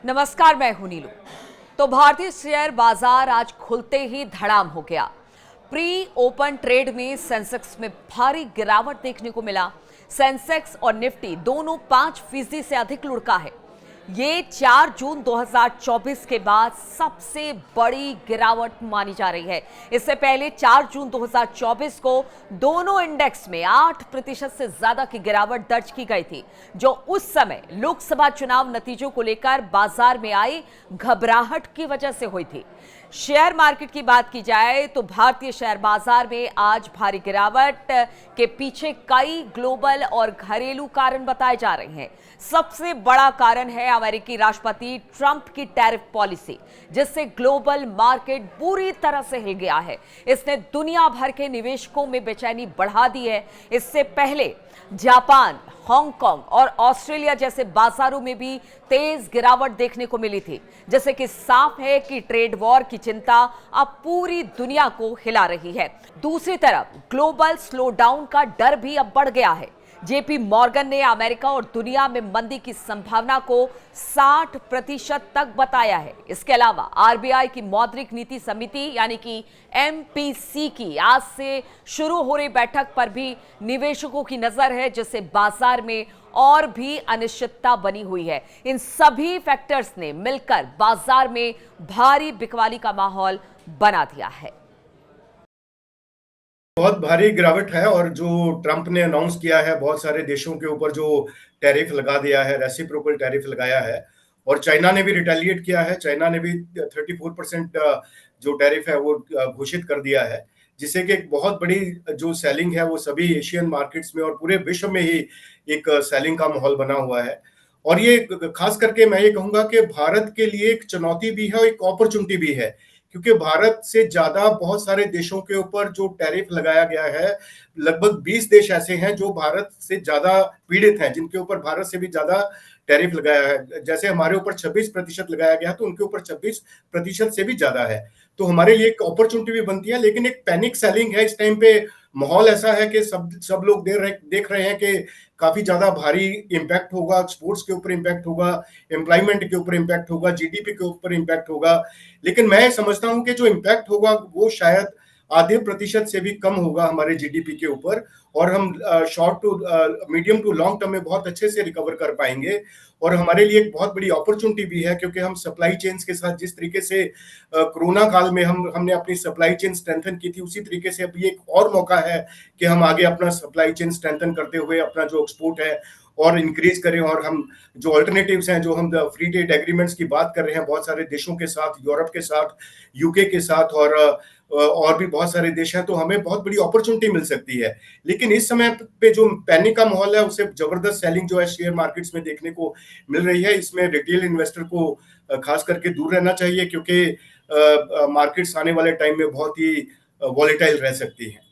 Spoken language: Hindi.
नमस्कार, मैं हूं नीलू। तो भारतीय शेयर बाजार आज खुलते ही धड़ाम हो गया। प्री ओपन ट्रेड में सेंसेक्स में भारी गिरावट देखने को मिला। सेंसेक्स और निफ्टी दोनों 5% से अधिक लुढ़का है। ये 4 जून 2024 के बाद सबसे बड़ी गिरावट मानी जा रही है। इससे पहले 4 जून 2024 को दोनों इंडेक्स में 8% से ज्यादा की गिरावट दर्ज की गई थी, जो उस समय लोकसभा चुनाव नतीजों को लेकर बाजार में आई घबराहट की वजह से हुई थी। शेयर मार्केट की बात की जाए तो भारतीय शेयर बाजार में आज भारी गिरावट के पीछे कई ग्लोबल और घरेलू कारण बताए जा रहे हैं। सबसे बड़ा कारण है अमेरिकी राष्ट्रपति ट्रंप की टैरिफ पॉलिसी, जिससे ग्लोबल मार्केट बुरी तरह से हिल गया है। इसने दुनिया भर के निवेशकों में बेचैनी बढ़ा दी है। इससे पहले जापान, हांगकांग और ऑस्ट्रेलिया जैसे बाजारों में भी तेज गिरावट देखने को मिली थी, जैसे कि साफ है कि ट्रेड वॉर की चिंता अब पूरी दुनिया को हिला रही है। दूसरी तरफ ग्लोबल स्लोडाउन का डर भी अब बढ़ गया है। जेपी मॉर्गन ने अमेरिका और दुनिया में मंदी की संभावना को 60% तक बताया है। इसके अलावा आरबीआई की मौद्रिक नीति समिति यानी कि एमपीसी की आज से शुरू हो रही बैठक पर भी निवेशकों की नजर है, जिससे बाजार में और भी अनिश्चितता बनी हुई है। इन सभी फैक्टर्स ने मिलकर बाजार में भारी बिकवाली का माहौल बना दिया है। बहुत भारी गिरावट है और जो ट्रंप ने अनाउंस किया है बहुत सारे देशों के ऊपर जो टैरिफ लगा दिया है, रेसिप्रोकल टैरिफ लगाया है, और चाइना ने भी रिटेलिएट किया है। चाइना ने भी 34% जो टैरिफ है वो घोषित कर दिया है, जिससे कि एक बहुत बड़ी जो सेलिंग है वो सभी एशियन मार्केट्स में और पूरे विश्व में ही एक सेलिंग का माहौल बना हुआ है। और ये खास करके मैं ये कहूंगा कि भारत के लिए एक चुनौती भी है और एक अपॉर्चुनिटी भी है, क्योंकि भारत से ज्यादा बहुत सारे देशों के ऊपर जो टैरिफ लगाया गया है, लगभग 20 देश ऐसे हैं जो भारत से ज्यादा पीड़ित हैं, जिनके ऊपर भारत से भी ज्यादा टैरिफ लगाया है। जैसे हमारे ऊपर 26% लगाया गया तो उनके ऊपर 26% से भी ज्यादा है। तो हमारे लिए एक अपॉर्चुनिटी भी बनती है, लेकिन एक पैनिक सेलिंग है इस टाइम पे। माहौल ऐसा है कि सब लोग देख रहे हैं कि काफी ज्यादा भारी इंपैक्ट होगा, एक्सपोर्ट्स के ऊपर इंपैक्ट होगा, एम्प्लॉयमेंट के ऊपर इंपैक्ट होगा, जीडीपी के ऊपर इंपैक्ट होगा। लेकिन मैं समझता हूं कि जो इंपैक्ट होगा वो शायद आधे प्रतिशत से भी कम होगा हमारे जीडीपी के ऊपर, और हम short to medium to long term में बहुत अच्छे से रिकवर कर पाएंगे। और हमारे लिए एक बहुत बड़ी अपॉर्चुनिटी भी है, क्योंकि हम सप्लाई चेन्स के साथ जिस तरीके से कोरोना काल में हमने अपनी सप्लाई चेन स्ट्रेंथन की थी, उसी तरीके से अभी एक और मौका है कि हम आगे अपना सप्लाई चेन स्ट्रेंथन करते हुए अपना जो एक्सपोर्ट है और इंक्रीज करें। और हम जो अल्टरनेटिव्स हैं, जो हम फ्री ट्रेड एग्रीमेंट्स की बात कर रहे हैं बहुत सारे देशों के साथ, यूरोप के साथ, यूके के साथ, और भी बहुत सारे देश हैं, तो हमें बहुत बड़ी अपॉर्चुनिटी मिल सकती है। लेकिन इस समय पे जो पैनिक का माहौल है, उससे जबरदस्त सेलिंग जो है शेयर मार्केट्स में देखने को मिल रही है। इसमें रिटेल इन्वेस्टर को खास करके दूर रहना चाहिए, क्योंकि मार्केट्स आने वाले टाइम में बहुत ही वॉलेटाइल रह सकती है।